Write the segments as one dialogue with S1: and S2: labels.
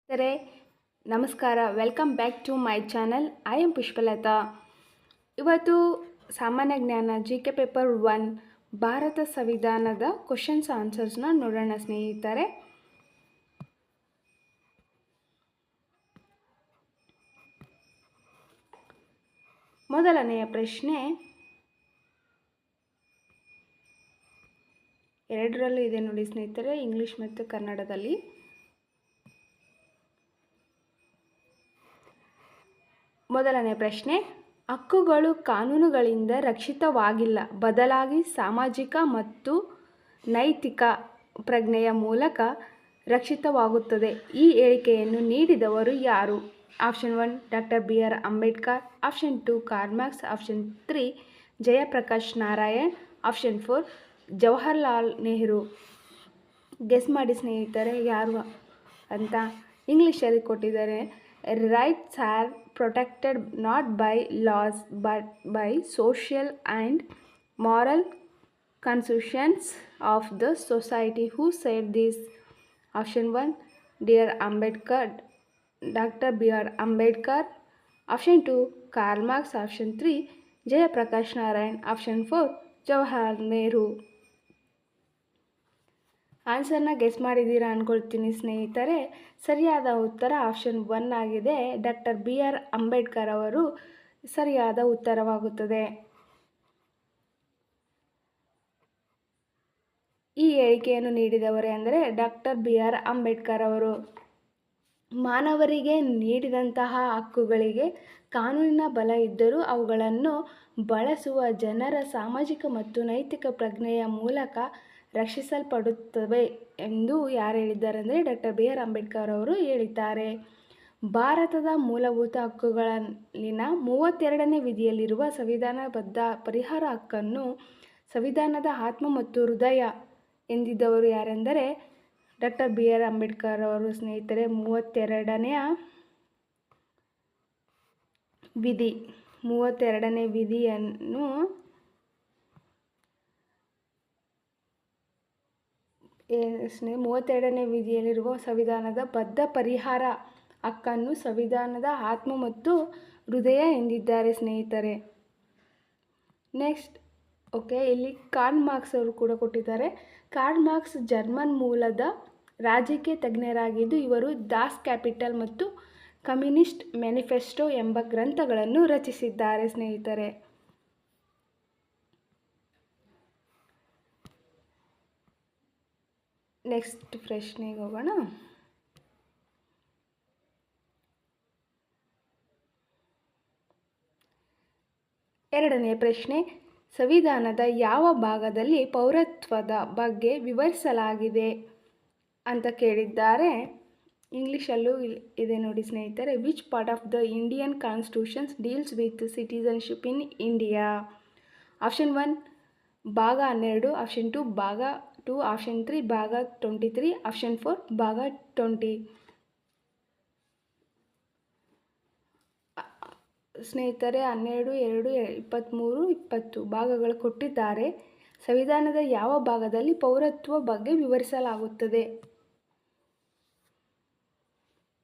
S1: ಸ್ನೇಹಿತರೆ ನಮಸ್ಕಾರ. Welcome back to my channel. I am Pushpalatha. ಇವತ್ತು ಸಾಮಾನ್ಯ ಜ್ಞಾನ GK ಪೇಪರ್ 1 ಭಾರತ ಸಂವಿಧಾನದ ಕ್ವಶನ್ಸ್ ಆನ್ಸರ್ಸ್ನ ನೋಡೋಣ ಸ್ನೇಹಿತರೆ. ಮೊದಲನೆಯ ಪ್ರಶ್ನೆ ಎರಡರಲ್ಲೂ ಇದೆ ನೋಡಿ ಸ್ನೇಹಿತರೆ, ಇಂಗ್ಲಿಷ್ ಮತ್ತು ಕನ್ನಡದಲ್ಲಿ. ಮೊದಲನೇ ಪ್ರಶ್ನೆ, ಹಕ್ಕುಗಳು ಕಾನೂನುಗಳಿಂದ ರಕ್ಷಿತವಾಗಿಲ್ಲ, ಬದಲಾಗಿ ಸಾಮಾಜಿಕ ಮತ್ತು ನೈತಿಕ ಪ್ರಜ್ಞೆಯ ಮೂಲಕ ರಕ್ಷಿತವಾಗುತ್ತದೆ. ಈ ಹೇಳಿಕೆಯನ್ನು ನೀಡಿದವರು ಯಾರು? Option 1 doctor BR Ambedkar, option 2 Karl Marx, option 3 Jayaprakash Narayan, option 4 Jawaharlal Nehru. Guess ಮಾಡಿ ಸ್ನೇಹಿತರೆ ಯಾರು ಅಂತ. ಇಂಗ್ಲೀಷಲ್ಲಿ ಕೊಟ್ಟಿದ್ದಾರೆ, rights are protected not by laws but by social and moral constitutions of the society. Who said this? Option 1 dear Ambedkar, Dr. BR Ambedkar, option 2 Karl Marx, option 3 Jayaprakash Narayan, option 4 Jawaharlal Nehru. ಆನ್ಸರ್ನ guess ಮಾಡಿದ್ದೀರಾ ಅಂದ್ಕೊಳ್ತೀನಿ ಸ್ನೇಹಿತರೆ. ಸರಿಯಾದ ಉತ್ತರ option 1 ಆಗಿದೆ. Doctor BR Ambedkar ಅವರು ಸರಿಯಾದ ಉತ್ತರವಾಗುತ್ತದೆ. ಈ ಹೇಳಿಕೆಯನ್ನು ನೀಡಿದವರೇ ಅಂದರೆ ಡಾಕ್ಟರ್ BR ಅಂಬೇಡ್ಕರ್ ಅವರು. ಮಾನವರಿಗೆ ನೀಡಿದಂತಹ ಹಕ್ಕುಗಳಿಗೆ ಕಾನೂನಿನ ಬಲ ಇದ್ದರೂ ಅವುಗಳನ್ನು ಬಳಸುವ ಜನರ ಸಾಮಾಜಿಕ ಮತ್ತು ನೈತಿಕ ಪ್ರಜ್ಞೆಯ ಮೂಲಕ ರಕ್ಷಿಸಲ್ಪಡುತ್ತವೆ ಎಂದು ಯಾರು ಹೇಳಿದ್ದಾರೆ ಅಂದರೆ ಡಾಕ್ಟರ್ BR ಅಂಬೇಡ್ಕರ್ ಅವರು ಹೇಳಿದ್ದಾರೆ. ಭಾರತದ ಮೂಲಭೂತ ಹಕ್ಕುಗಳಲ್ಲಿನ 32ನೇ ವಿಧಿಯಲ್ಲಿರುವ ಸಂವಿಧಾನಬದ್ಧ ಪರಿಹಾರ ಹಕ್ಕನ್ನು ಸಂವಿಧಾನದ ಆತ್ಮ ಮತ್ತು ಹೃದಯ ಎಂದಿದ್ದವರು ಯಾರೆಂದರೆ ಡಾಕ್ಟರ್ BR ಅಂಬೇಡ್ಕರ್ ಅವರು ಸ್ನೇಹಿತರೆ. 32ನೇ ವಿಧಿಯನ್ನು 32ನೇ ವಿಧಿಯಲ್ಲಿರುವ ಸಂವಿಧಾನದ ಬದ್ಧ ಪರಿಹಾರ ಹಕ್ಕನ್ನು ಸಂವಿಧಾನದ ಆತ್ಮ ಮತ್ತು ಹೃದಯ ಎಂದಿದ್ದಾರೆ ಸ್ನೇಹಿತರೆ. ನೆಕ್ಸ್ಟ್ ಇಲ್ಲಿ ಕಾರ್ಲ್ ಮಾರ್ಕ್ಸ್ ಅವರು ಕೂಡ ಕೊಟ್ಟಿದ್ದಾರೆ. ಕಾರ್ಲ್ ಮಾರ್ಕ್ಸ್ ಜರ್ಮನ್ ಮೂಲದ ರಾಜಕೀಯ ತಜ್ಞರಾಗಿದ್ದು ಇವರು ದಾಸ್ ಕ್ಯಾಪಿಟಲ್ ಮತ್ತು ಕಮ್ಯುನಿಸ್ಟ್ ಮ್ಯಾನಿಫೆಸ್ಟೋ ಎಂಬ ಗ್ರಂಥಗಳನ್ನು ರಚಿಸಿದ್ದಾರೆ ಸ್ನೇಹಿತರೆ. ನೆಕ್ಸ್ಟ್ ಪ್ರಶ್ನೆಗೆ ಹೋಗೋಣ. ಎರಡನೇ ಪ್ರಶ್ನೆ, ಸಂವಿಧಾನದ ಯಾವ ಭಾಗದಲ್ಲಿ ಪೌರತ್ವದ ಬಗ್ಗೆ ವಿವರಿಸಲಾಗಿದೆ ಅಂತ ಕೇಳಿದ್ದಾರೆ. ಇಂಗ್ಲೀಷಲ್ಲೂ ಇದೆ ನೋಡಿ ಸ್ನೇಹಿತರೆ. Which part of the Indian constitutions deals with citizenship in India? Option 1 ಭಾಗ 12, ಆಪ್ಷನ್ 2 ಭಾಗ 2, ಆಪ್ಷನ್ 3 ಭಾಗ 23, ಆಪ್ಷನ್ 4 ಭಾಗ 20. ಸ್ನೇಹಿತರೆ 12, 2, 23, 20 ಭಾಗಗಳು ಕೊಟ್ಟಿದ್ದಾರೆ. ಸಂವಿಧಾನದ ಯಾವ ಭಾಗದಲ್ಲಿ ಪೌರತ್ವ ಬಗ್ಗೆ ವಿವರಿಸಲಾಗುತ್ತದೆ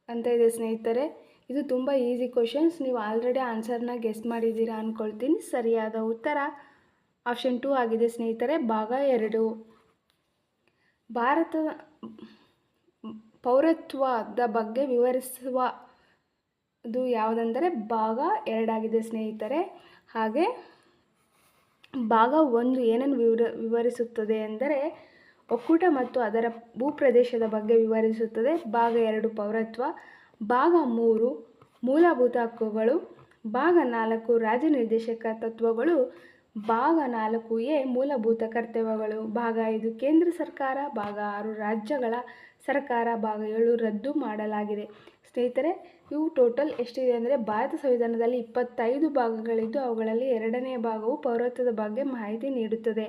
S1: ಅಂತ ಇದೆ ಸ್ನೇಹಿತರೆ. ಇದು ತುಂಬ ಈಸಿ ಕ್ವಶನ್ಸ್. ನೀವು ಆಲ್ರೆಡಿ ಆನ್ಸರ್ನ ಗೆಸ್ ಮಾಡಿದ್ದೀರಾ ಅಂದ್ಕೊಳ್ತೀನಿ. ಸರಿಯಾದ ಉತ್ತರ ಆಪ್ಷನ್ 2 ಆಗಿದೆ ಸ್ನೇಹಿತರೆ, ಭಾಗ 2. ಭಾರತದ ಪೌರತ್ವದ ಬಗ್ಗೆ ವಿವರಿಸುವುದು ಯಾವುದೆಂದರೆ ಭಾಗ 2 ಆಗಿದೆ ಸ್ನೇಹಿತರೆ. ಹಾಗೆ ಭಾಗ 1 ಏನನ್ನು ವಿವರಿಸುತ್ತದೆ ಎಂದರೆ ಒಕ್ಕೂಟ ಮತ್ತು ಅದರ ಭೂಪ್ರದೇಶದ ಬಗ್ಗೆ ವಿವರಿಸುತ್ತದೆ. ಭಾಗ 2 ಪೌರತ್ವ, ಭಾಗ 3 ಮೂಲಭೂತ ಹಕ್ಕುಗಳು, ಭಾಗ 4 ರಾಜ್ಯನಿರ್ದೇಶಕ ತತ್ವಗಳು, ಭಾಗ 4A ಮೂಲಭೂತ ಕರ್ತವ್ಯಗಳು, ಭಾಗ 5 ಕೇಂದ್ರ ಸರ್ಕಾರ, ಭಾಗ 6 ರಾಜ್ಯಗಳ ಸರ್ಕಾರ, ಭಾಗ 7 ರದ್ದು ಮಾಡಲಾಗಿದೆ. ಸ್ನೇಹಿತರೆ ಇವು ಟೋಟಲ್ ಎಷ್ಟಿದೆ ಅಂದರೆ ಭಾರತ ಸಂವಿಧಾನದಲ್ಲಿ 25 ಭಾಗಗಳಿದ್ದು ಅವುಗಳಲ್ಲಿ 2ನೇ ಭಾಗವು ಪೌರತ್ವದ ಬಗ್ಗೆ ಮಾಹಿತಿ ನೀಡುತ್ತದೆ.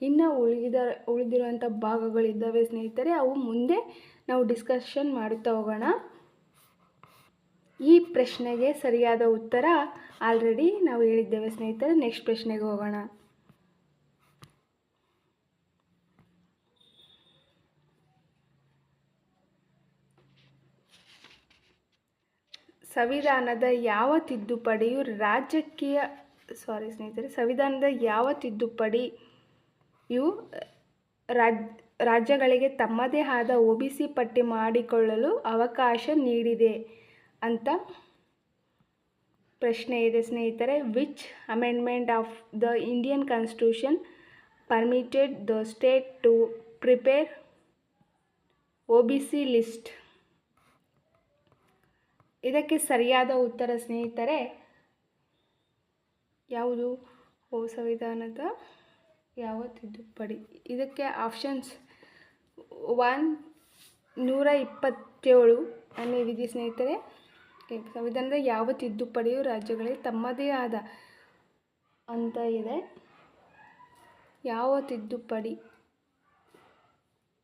S1: ಇನ್ನು ಉಳಿದಿರುವಂಥ ಭಾಗಗಳಿದ್ದಾವೆ ಸ್ನೇಹಿತರೆ, ಅವು ಮುಂದೆ ನಾವು ಡಿಸ್ಕಷನ್ ಮಾಡುತ್ತಾ ಹೋಗೋಣ. ಈ ಪ್ರಶ್ನೆಗೆ ಸರಿಯಾದ ಉತ್ತರ ಆಲ್ರೆಡಿ ನಾವು ಹೇಳಿದ್ದೇವೆ ಸ್ನೇಹಿತರೆ. ನೆಕ್ಸ್ಟ್ ಪ್ರಶ್ನೆಗೆ ಹೋಗೋಣ. ಸಂವಿಧಾನದ ಯಾವ ತಿದ್ದುಪಡಿಯು ಸಂವಿಧಾನದ ಯಾವ ತಿದ್ದುಪಡಿಯು ರಾಜ್ಯಗಳಿಗೆ ತಮ್ಮದೇ ಆದ OBC ಪಟ್ಟಿ ಮಾಡಿಕೊಳ್ಳಲು ಅವಕಾಶ ನೀಡಿದೆ ಅಂತ ಪ್ರಶ್ನೆ ಇದೆ ಸ್ನೇಹಿತರೆ. Which amendment of the Indian constitution permitted the state to prepare OBC list? ಇದಕ್ಕೆ ಸರಿಯಾದ ಉತ್ತರ ಸ್ನೇಹಿತರೆ ಯಾವುದು? ಸಂವಿಧಾನದ ಯಾವ ತಿದ್ದುಪಡಿ? ಇದಕ್ಕೆ ಆಪ್ಷನ್ಸ್ 1 127ನೇ ವಿಧಿ ಸ್ನೇಹಿತರೆ. ಸಂವಿಧಾನದ ಯಾವ ತಿದ್ದುಪಡಿಯು ರಾಜ್ಯಗಳಿಗೆ ತಮ್ಮದೇ ಆದ ಅಂತ ಇದೆ. ಯಾವ ತಿದ್ದುಪಡಿ?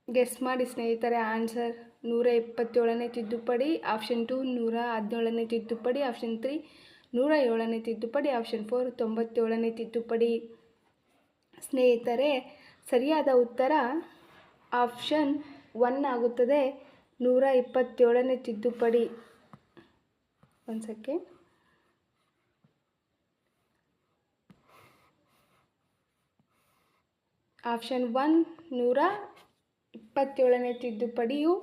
S1: ಗೆಸ್ ಮಾಡಿ ಸ್ನೇಹಿತರೆ. ಆನ್ಸರ್ 127ನೇ ತಿದ್ದುಪಡಿ, ಆಪ್ಷನ್ 2 117ನೇ ತಿದ್ದುಪಡಿ, ಆಪ್ಷನ್ 3 107ನೇ ತಿದ್ದುಪಡಿ, ಆಪ್ಷನ್ 4 97ನೇ ತಿದ್ದುಪಡಿ. ಸ್ನೇಹಿತರೆ ಸರಿಯಾದ ಉತ್ತರ ಆಪ್ಷನ್ 1 ಆಗುತ್ತದೆ, 127ನೇ ತಿದ್ದುಪಡಿ. ಒಂದು ಸೆಕೆಂಡ್. ಆಪ್ಷನ್ 1 127ನೇ ತಿದ್ದುಪಡಿಯು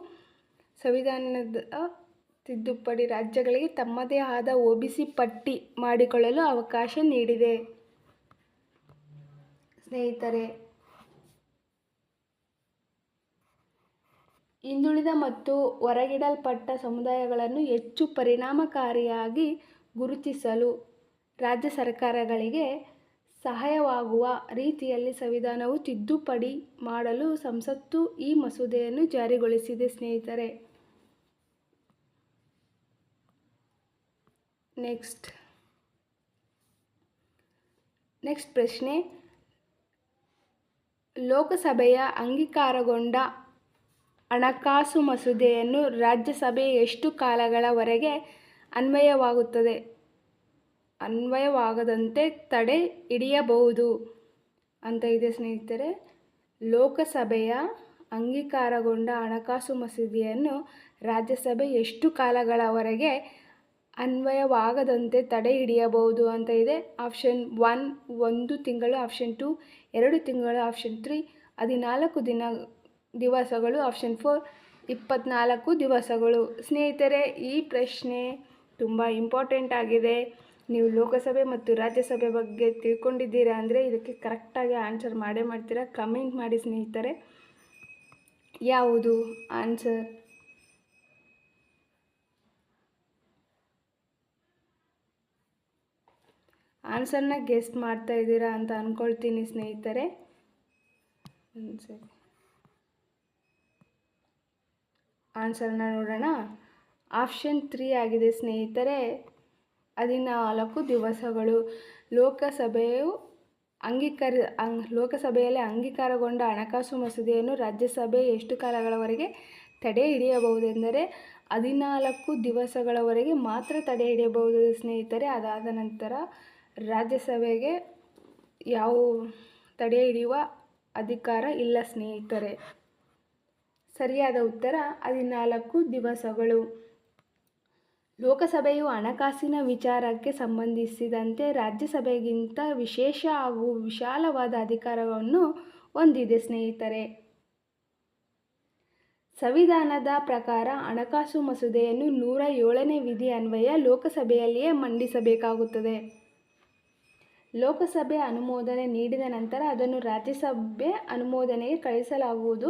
S1: ಸಂವಿಧಾನದ ತಿದ್ದುಪಡಿ ರಾಜ್ಯಗಳಿಗೆ ತಮ್ಮದೇ ಆದ OBC ಪಟ್ಟಿ ಮಾಡಿಕೊಳ್ಳಲು ಅವಕಾಶ ನೀಡಿದೆ. ಸ್ನೇಹಿತರೆ ಹಿಂದುಳಿದ ಮತ್ತು ಹೊರಗಿಡಲ್ಪಟ್ಟ ಸಮುದಾಯಗಳನ್ನು ಹೆಚ್ಚು ಪರಿಣಾಮಕಾರಿಯಾಗಿ ಗುರುತಿಸಲು ರಾಜ್ಯ ಸರ್ಕಾರಗಳಿಗೆ ಸಹಾಯವಾಗುವ ರೀತಿಯಲ್ಲಿ ಸಂವಿಧಾನವು ತಿದ್ದುಪಡಿ ಮಾಡಲು ಸಂಸತ್ತು ಈ ಮಸೂದೆಯನ್ನು ಜಾರಿಗೊಳಿಸಿದೆ ಸ್ನೇಹಿತರೆ. ನೆಕ್ಸ್ಟ್ ಪ್ರಶ್ನೆ. ಲೋಕಸಭೆಯ ಅಂಗೀಕಾರಗೊಂಡ ಹಣಕಾಸು ಮಸೂದೆಯನ್ನು ರಾಜ್ಯಸಭೆ ಎಷ್ಟು ಕಾಲಗಳವರೆಗೆ ಅನ್ವಯವಾಗದಂತೆ ತಡೆ ಹಿಡಿಯಬಹುದು ಅಂತ ಇದೆ ಸ್ನೇಹಿತರೆ. ಲೋಕಸಭೆಯ ಅಂಗೀಕಾರಗೊಂಡ ಹಣಕಾಸು ಮಸೂದೆಯನ್ನು ರಾಜ್ಯಸಭೆ ಎಷ್ಟು ಕಾಲಗಳವರೆಗೆ ಅನ್ವಯವಾಗದಂತೆ ತಡೆ ಹಿಡಿಯಬಹುದು ಅಂತ ಇದೆ. ಆಪ್ಷನ್ 1 1 ತಿಂಗಳು, ಆಪ್ಷನ್ 2 2 ತಿಂಗಳು, ಆಪ್ಷನ್ 3 14 ದಿವಸಗಳು, ಆಪ್ಷನ್ 4 24 ದಿವಸಗಳು. ಸ್ನೇಹಿತರೆ ಈ ಪ್ರಶ್ನೆ ತುಂಬ ಇಂಪಾರ್ಟೆಂಟ್ ಆಗಿದೆ. ನೀವು ಲೋಕಸಭೆ ಮತ್ತು ರಾಜ್ಯಸಭೆ ಬಗ್ಗೆ ತಿಳ್ಕೊಂಡಿದ್ದೀರಾ ಅಂದರೆ ಇದಕ್ಕೆ ಕರೆಕ್ಟಾಗಿ ಆನ್ಸರ್ ಮಾಡೇ ಮಾಡ್ತೀರಾ. ಕಮೆಂಟ್ ಮಾಡಿ ಸ್ನೇಹಿತರೆ ಯಾವುದು ಆನ್ಸರ್. ಆನ್ಸರ್ನ ಗೆಸ್ ಮಾಡ್ತಾ ಇದ್ದೀರಾ ಅಂತ ಅಂದ್ಕೊಳ್ತೀನಿ ಸ್ನೇಹಿತರೆ. ಆನ್ಸರ್ನ ನೋಡೋಣ. ಆಪ್ಷನ್ 3 ಆಗಿದೆ ಸ್ನೇಹಿತರೆ, 14 ದಿವಸಗಳು. ಲೋಕಸಭೆಯಲ್ಲಿ ಅಂಗೀಕಾರಗೊಂಡ ಹಣಕಾಸು ಮಸೂದೆಯನ್ನು ರಾಜ್ಯಸಭೆ ಎಷ್ಟು ಕಾಲಗಳವರೆಗೆ ತಡೆ ಹಿಡಿಯಬಹುದೆಂದರೆ 14 ದಿವಸಗಳವರೆಗೆ ಮಾತ್ರ ತಡೆ ಹಿಡಿಯಬಹುದು ಸ್ನೇಹಿತರೆ. ಅದಾದ ನಂತರ ರಾಜ್ಯಸಭೆಗೆ ಯಾವ ತಡೆ ಹಿಡಿಯುವ ಅಧಿಕಾರ ಇಲ್ಲ ಸ್ನೇಹಿತರೆ. ಸರಿಯಾದ ಉತ್ತರ 14 ದಿವಸಗಳು. ಲೋಕಸಭೆಯು ಹಣಕಾಸಿನ ವಿಚಾರಕ್ಕೆ ಸಂಬಂಧಿಸಿದಂತೆ ರಾಜ್ಯಸಭೆಗಿಂತ ವಿಶೇಷ ಹಾಗೂ ವಿಶಾಲವಾದ ಅಧಿಕಾರವನ್ನು ಹೊಂದಿದೆ ಸ್ನೇಹಿತರೆ. ಸಂವಿಧಾನದ ಪ್ರಕಾರ ಹಣಕಾಸು ಮಸೂದೆಯನ್ನು 107ನೇ ವಿಧಿ ಅನ್ವಯ ಲೋಕಸಭೆಯಲ್ಲಿಯೇ ಮಂಡಿಸಬೇಕಾಗುತ್ತದೆ. ಲೋಕಸಭೆ ಅನುಮೋದನೆ ನೀಡಿದ ನಂತರ ಅದನ್ನು ರಾಜ್ಯಸಭೆ ಅನುಮೋದನೆಗೆ ಕಳುಹಿಸಲಾಗುವುದು.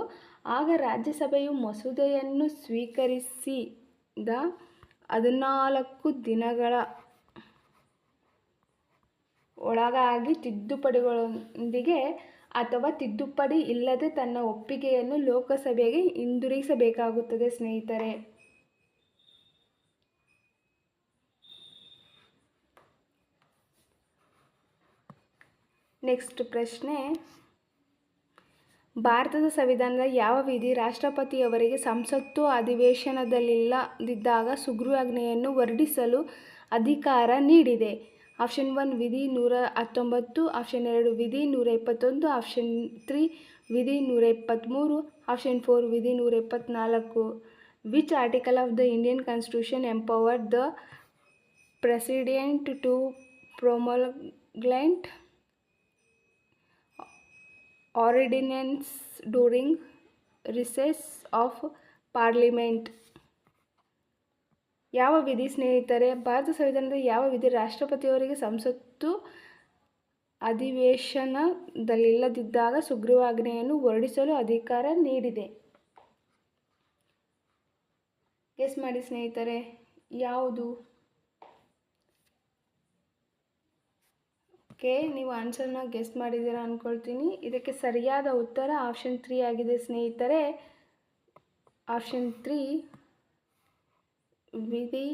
S1: ಆಗ ರಾಜ್ಯಸಭೆಯು ಮಸೂದೆಯನ್ನು ಸ್ವೀಕರಿಸಿದ 14 ದಿನಗಳ ಒಳಗಾಗಿ ತಿದ್ದುಪಡಿಗಳೊಂದಿಗೆ ಅಥವಾ ತಿದ್ದುಪಡಿ ಇಲ್ಲದೆ ತನ್ನ ಒಪ್ಪಿಗೆಯನ್ನು ಲೋಕಸಭೆಗೆ ಹಿಂದಿರುಗಿಸಬೇಕಾಗುತ್ತದೆ ಸ್ನೇಹಿತರೆ. ನೆಕ್ಸ್ಟ್ ಪ್ರಶ್ನೆ. ಭಾರತದ ಸಂವಿಧಾನದ ಯಾವ ವಿಧಿ ರಾಷ್ಟ್ರಪತಿಯವರಿಗೆ ಸಂಸತ್ತು ಅಧಿವೇಶನದಲ್ಲಿಲ್ಲದಿದ್ದಾಗ ಸುಗ್ರೀವಾಜ್ಞೆಯನ್ನು ಹೊರಡಿಸಲು ಅಧಿಕಾರ ನೀಡಿದೆ? ಆಪ್ಷನ್ 1 ವಿಧಿ 119, ಆಪ್ಷನ್ 2 ವಿಧಿ 121, ಆಪ್ಷನ್ 3 ವಿಧಿ 123, ಆಪ್ಷನ್ 4 ವಿಧಿ 124. Which article of the Indian constitution empowered the President to promulgate ordinance during recess of parliament. ಯಾವ ವಿಧಿ ಸ್ನೇಹಿತರೆ? ಭಾರತ ಸಂವಿಧಾನದ ಯಾವ ವಿಧಿ ರಾಷ್ಟ್ರಪತಿಯವರಿಗೆ ಸಂಸತ್ತು ಅಧಿವೇಶನದಲ್ಲಿಲ್ಲದಿದ್ದಾಗ ಸುಗ್ರೀವಾಜ್ಞೆಯನ್ನು ಹೊರಡಿಸಲು ಅಧಿಕಾರ ನೀಡಿದೆ? ಗೆಸ್ ಮಾಡಿ ಸ್ನೇಹಿತರೆ, ಯಾವುದು? ಓಕೆ, ನೀವು ಆನ್ಸರ್ನ ಗೆಸ್ ಮಾಡಿದ್ದೀರಾ ಅಂದ್ಕೊಳ್ತೀನಿ. ಇದಕ್ಕೆ ಸರಿಯಾದ ಉತ್ತರ ಆಪ್ಷನ್ 3 ಆಗಿದೆ ಸ್ನೇಹಿತರೆ. ಆಪ್ಷನ್ 3 ವಿಧಿ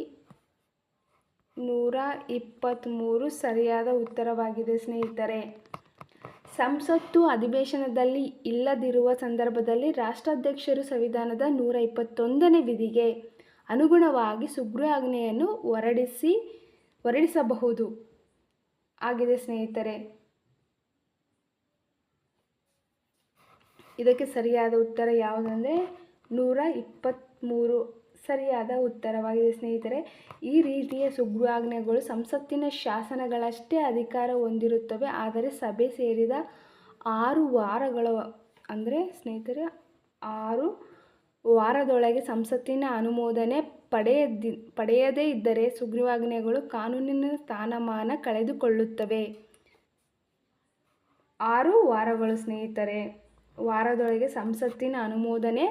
S1: 123 ಸರಿಯಾದ ಉತ್ತರವಾಗಿದೆ ಸ್ನೇಹಿತರೆ. ಸಂಸತ್ತು ಅಧಿವೇಶನದಲ್ಲಿ ಇಲ್ಲದಿರುವ ಸಂದರ್ಭದಲ್ಲಿ ರಾಷ್ಟ್ರಾಧ್ಯಕ್ಷರು ಸಂವಿಧಾನದ 121ನೇ ವಿಧಿಗೆ ಅನುಗುಣವಾಗಿ ಸುಗ್ರೀವಾಜ್ಞೆಯನ್ನು ಹೊರಡಿಸಬಹುದು ಆಗಿದೆ ಸ್ನೇಹಿತರೆ. ಇದಕ್ಕೆ ಸರಿಯಾದ ಉತ್ತರ ಯಾವುದಂದರೆ 123 ಸರಿಯಾದ ಉತ್ತರವಾಗಿದೆ ಸ್ನೇಹಿತರೆ. ಈ ರೀತಿಯ ಸುಗ್ರೀವಾಜ್ಞೆಗಳು ಸಂಸತ್ತಿನ ಶಾಸನಗಳಷ್ಟೇ ಅಧಿಕಾರ ಹೊಂದಿರುತ್ತವೆ. ಆದರೆ ಸಭೆ ಸೇರಿದ 6 ವಾರಗಳ ಸ್ನೇಹಿತರೆ 6 ವಾರದೊಳಗೆ ಸಂಸತ್ತಿನ ಅನುಮೋದನೆ ಪಡೆಯದೇ ಇದ್ದರೆ ಸುಗ್ರೀವಾಜ್ಞೆಗಳು ಕಾನೂನಿನ ಸ್ಥಾನಮಾನ ಕಳೆದುಕೊಳ್ಳುತ್ತವೆ. 6 ವಾರಗಳು ಸ್ನೇಹಿತರೆ, ವಾರದೊಳಗೆ ಸಂಸತ್ತಿನ ಅನುಮೋದನೆ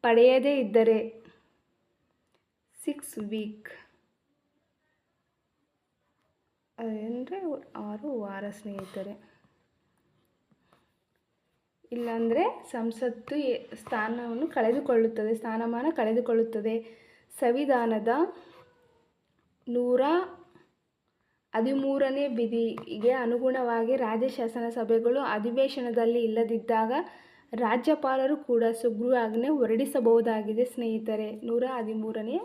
S1: ಪಡೆಯದೇ ಇದ್ದರೆ 6 ವೀಕ್ ಅದೇಂದರೆ 6 ವಾರ ಸ್ನೇಹಿತರೆ. ಇಲ್ಲಾಂದರೆ ಸಂಸತ್ತು ಸ್ಥಾನಮಾನ ಕಳೆದುಕೊಳ್ಳುತ್ತದೆ. ಸಂವಿಧಾನದ 113ನೇ ವಿಧಿಗೆ ಅನುಗುಣವಾಗಿ ರಾಜ್ಯ ಶಾಸನ ಸಭೆಗಳು ಅಧಿವೇಶನದಲ್ಲಿ ಇಲ್ಲದಿದ್ದಾಗ ರಾಜ್ಯಪಾಲರು ಕೂಡ ಸುಗ್ರೀವಾಜ್ಞೆ ಹೊರಡಿಸಬಹುದಾಗಿದೆ ಸ್ನೇಹಿತರೆ. 113ನೇ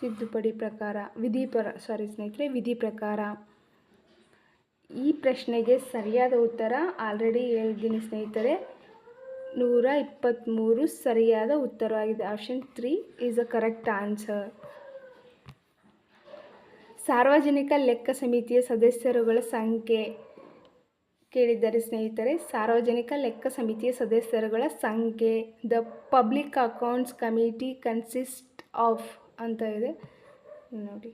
S1: ತಿದ್ದುಪಡಿ ಪ್ರಕಾರ ವಿಧಿ ಪ್ರಕಾರ. ಈ ಪ್ರಶ್ನೆಗೆ ಸರಿಯಾದ ಉತ್ತರ ಆಲ್ರೆಡಿ ಹೇಳಿದ್ದೀನಿ ಸ್ನೇಹಿತರೆ, 123 ಸರಿಯಾದ ಉತ್ತರವಾಗಿದೆ. Option 3 is a correct answer. ಸಾರ್ವಜನಿಕ ಲೆಕ್ಕ ಸಮಿತಿಯ ಸದಸ್ಯರುಗಳ ಸಂಖ್ಯೆ ಕೇಳಿದ್ದಾರೆ ಸ್ನೇಹಿತರೆ. ಸಾರ್ವಜನಿಕ ಲೆಕ್ಕ ಸಮಿತಿಯ ಸದಸ್ಯರುಗಳ ಸಂಖ್ಯೆ. The public accounts committee consist of ಅಂತ ಇದೆ ನೋಡಿ.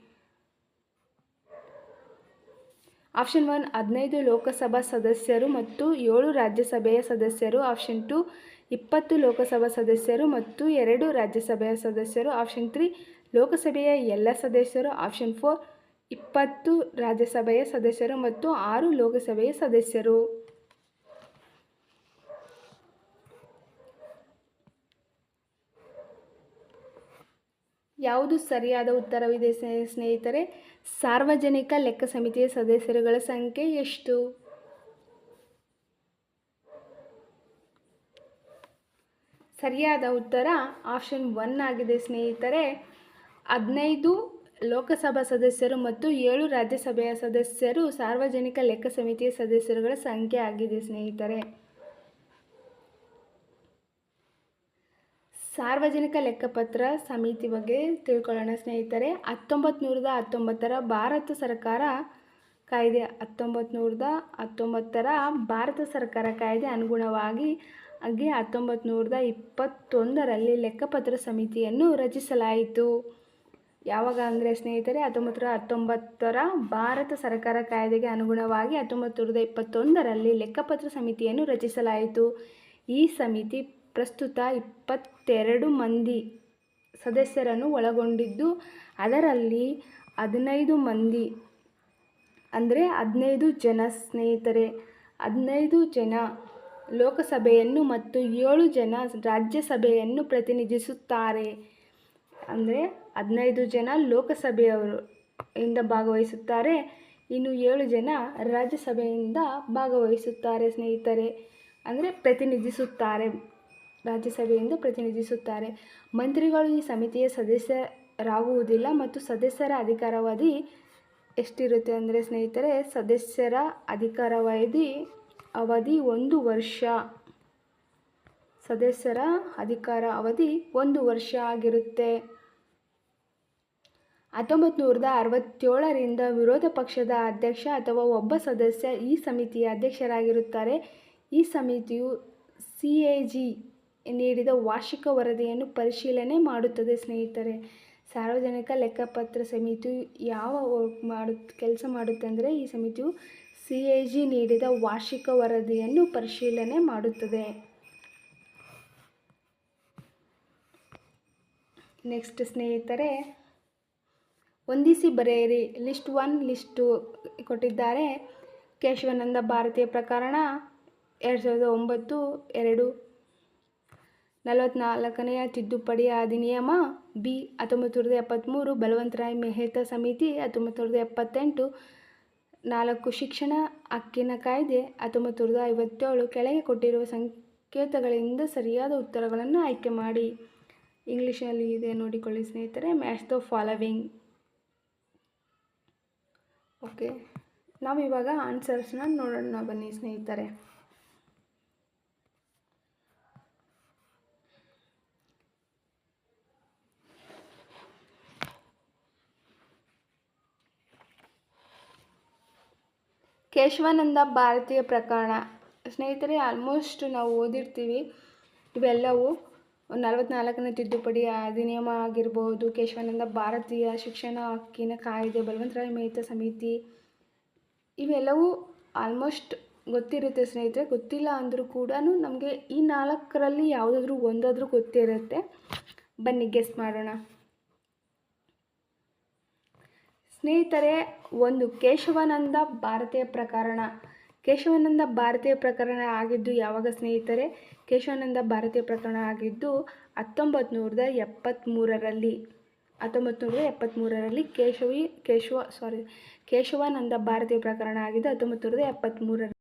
S1: ಆಪ್ಷನ್ 1 15 ಲೋಕಸಭಾ ಸದಸ್ಯರು ಮತ್ತು 7 ರಾಜ್ಯಸಭೆಯ ಸದಸ್ಯರು. ಆಪ್ಷನ್ 2 20 ಲೋಕಸಭಾ ಸದಸ್ಯರು ಮತ್ತು 2 ರಾಜ್ಯಸಭೆಯ ಸದಸ್ಯರು. ಆಪ್ಷನ್ 3 ಲೋಕಸಭೆಯ ಎಲ್ಲ ಸದಸ್ಯರು. ಆಪ್ಷನ್ 4 20 ರಾಜ್ಯಸಭೆಯ ಸದಸ್ಯರು ಮತ್ತು 6 ಲೋಕಸಭೆಯ ಸದಸ್ಯರು. ಯಾವುದು ಸರಿಯಾದ ಉತ್ತರವಿದೆ ಸ್ನೇಹಿತರೆ? ಸಾರ್ವಜನಿಕ ಲೆಕ್ಕ ಸಮಿತಿಯ ಸದಸ್ಯರುಗಳ ಸಂಖ್ಯೆ ಎಷ್ಟು? ಸರಿಯಾದ ಉತ್ತರ ಆಪ್ಷನ್ 1 ಆಗಿದೆ ಸ್ನೇಹಿತರೆ. 15 ಲೋಕಸಭಾ ಸದಸ್ಯರು ಮತ್ತು 7 ರಾಜ್ಯಸಭೆಯ ಸದಸ್ಯರು ಸಾರ್ವಜನಿಕ ಲೆಕ್ಕ ಸಮಿತಿಯ ಸದಸ್ಯರುಗಳ ಸಂಖ್ಯೆ ಆಗಿದೆ ಸ್ನೇಹಿತರೆ. ಸಾರ್ವಜನಿಕ ಲೆಕ್ಕಪತ್ರ ಸಮಿತಿ ಬಗ್ಗೆ ತಿಳ್ಕೊಳ್ಳೋಣ ಸ್ನೇಹಿತರೆ. 1919ರ ಭಾರತ ಸರ್ಕಾರ ಕಾಯ್ದೆ 1919ರ ಭಾರತ ಸರ್ಕಾರ ಕಾಯ್ದೆ ಅನುಗುಣವಾಗಿ 1921ರಲ್ಲಿ ಲೆಕ್ಕಪತ್ರ ಸಮಿತಿಯನ್ನು ರಚಿಸಲಾಯಿತು. ಯಾವಾಗ ಅಂದರೆ ಸ್ನೇಹಿತರೆ 1919ರ ಭಾರತ ಸರ್ಕಾರ ಕಾಯ್ದೆಗೆ ಅನುಗುಣವಾಗಿ 1921ರಲ್ಲಿ ಲೆಕ್ಕಪತ್ರ ಸಮಿತಿಯನ್ನು ರಚಿಸಲಾಯಿತು. ಈ ಸಮಿತಿ ಪ್ರಸ್ತುತ 22 ಮಂದಿ ಸದಸ್ಯರನ್ನು ಒಳಗೊಂಡಿದ್ದು ಅದರಲ್ಲಿ 15 ಮಂದಿ 15 ಜನ ಸ್ನೇಹಿತರೆ 15 ಜನ ಲೋಕಸಭೆಯನ್ನು ಮತ್ತು 7 ಜನ ರಾಜ್ಯಸಭೆಯನ್ನು ಪ್ರತಿನಿಧಿಸುತ್ತಾರೆ. 15 ಜನ ಲೋಕಸಭೆಯವರು ಇಂದ ಭಾಗವಹಿಸುತ್ತಾರೆ, ಇನ್ನು 7 ಜನ ರಾಜ್ಯಸಭೆಯಿಂದ ಭಾಗವಹಿಸುತ್ತಾರೆ ಸ್ನೇಹಿತರೆ. ರಾಜ್ಯಸಭೆಯಿಂದ ಪ್ರತಿನಿಧಿಸುತ್ತಾರೆ. ಮಂತ್ರಿಗಳು ಈ ಸಮಿತಿಯ ಸದಸ್ಯರಾಗುವುದಿಲ್ಲ ಮತ್ತು ಸದಸ್ಯರ ಅಧಿಕಾರಾವಧಿ ಎಷ್ಟಿರುತ್ತೆ ಅಂದರೆ ಸ್ನೇಹಿತರೆ, ಸದಸ್ಯರ ಅಧಿಕಾರಾವಧಿ 1 ವರ್ಷ. ಸದಸ್ಯರ ಅಧಿಕಾರ ಅವಧಿ 1 ವರ್ಷ ಆಗಿರುತ್ತೆ. 1967ರಿಂದ ವಿರೋಧ ಪಕ್ಷದ ಅಧ್ಯಕ್ಷ ಅಥವಾ ಒಬ್ಬ ಸದಸ್ಯ ಈ ಸಮಿತಿಯ ಅಧ್ಯಕ್ಷರಾಗಿರುತ್ತಾರೆ. ಈ ಸಮಿತಿಯು CAG ನೀಡಿದ ವಾರ್ಷಿಕ ವರದಿಯನ್ನು ಪರಿಶೀಲನೆ ಮಾಡುತ್ತದೆ. ಸ್ನೇಹಿತರೆ, ಸಾರ್ವಜನಿಕ ಲೆಕ್ಕಪತ್ರ ಸಮಿತಿಯು ಯಾವ ಕೆಲಸ ಮಾಡುತ್ತೆ ಅಂದರೆ, ಈ ಸಮಿತಿಯು CAG ನೀಡಿದ ವಾರ್ಷಿಕ ವರದಿಯನ್ನು ಪರಿಶೀಲನೆ ಮಾಡುತ್ತದೆ. ನೆಕ್ಸ್ಟ್ ಸ್ನೇಹಿತರೆ, ಹೊಂದಿಸಿ ಬರೆಯಿರಿ. ಲಿಸ್ಟ್ 1, ಲಿಸ್ಟ್ 2 ಕೊಟ್ಟಿದ್ದಾರೆ. ಕೇಶವಾನಂದ ಭಾರತೀಯ ಪ್ರಕರಣ 2009 2, 44ನೇ ತಿದ್ದುಪಡಿ ಅಧಿನಿಯಮ B 1973, ಬಲವಂತರಾಯ್ ಮೆಹ್ತಾ ಸಮಿತಿ 1978, 4 ಶಿಕ್ಷಣ ಹಕ್ಕಿನ ಕಾಯ್ದೆ 1957. ಕೆಳಗೆ ಕೊಟ್ಟಿರುವ ಸಂಕೇತಗಳಿಂದ ಸರಿಯಾದ ಉತ್ತರಗಳನ್ನು ಆಯ್ಕೆ ಮಾಡಿ. ಇಂಗ್ಲೀಷಲ್ಲಿ ಇದೆ, ನೋಡಿಕೊಳ್ಳಿ ಸ್ನೇಹಿತರೆ. Match the following. ಓಕೆ, ನಾವು ಇವಾಗ ಆನ್ಸರ್ಸ್ನ ನೋಡೋಣ ಬನ್ನಿ ಸ್ನೇಹಿತರೆ. ಕೇಶವಾನಂದ ಭಾರತೀಯ ಪ್ರಕರಣ ಸ್ನೇಹಿತರೆ, ಆಲ್ಮೋಸ್ಟ್ ನಾವು ಓದಿರ್ತೀವಿ. ಇವೆಲ್ಲವೂ 44ನೇ ತಿದ್ದುಪಡಿ ಅಧಿನಿಯಮ ಆಗಿರಬಹುದು, ಕೇಶವಾನಂದ ಭಾರತೀಯ ಶಿಕ್ಷಣ ಹಕ್ಕಿನ ಕಾಯ್ದೆ, ಬಲವಂತರಾಯ್ ಮೆಹ್ತಾ ಸಮಿತಿ, ಇವೆಲ್ಲವೂ ಆಲ್ಮೋಸ್ಟ್ ಗೊತ್ತಿರುತ್ತೆ ಸ್ನೇಹಿತರೆ. ಗೊತ್ತಿಲ್ಲ ಅಂದರೂ ಕೂಡ ನಮಗೆ ಈ 4ರಲ್ಲಿ ಯಾವುದಾದ್ರೂ ಒಂದಾದರೂ ಗೊತ್ತಿರುತ್ತೆ. ಬನ್ನಿ ಗೆಸ್ ಮಾಡೋಣ ಸ್ನೇಹಿತರೆ. 1, ಕೇಶವಾನಂದ ಭಾರತೀಯ ಪ್ರಕರಣ. ಕೇಶವಾನಂದ ಭಾರತೀಯ ಪ್ರಕರಣ ಆಗಿದ್ದು ಯಾವಾಗ ಸ್ನೇಹಿತರೆ? ಕೇಶವಾನಂದ ಭಾರತೀಯ ಪ್ರಕರಣ ಆಗಿದ್ದು 1973ರಲ್ಲಿ. 1973ರಲ್ಲಿ ಕೇಶವಾನಂದ ಭಾರತೀಯ ಪ್ರಕರಣ ಆಗಿದ್ದು 1973ರಲ್ಲಿ.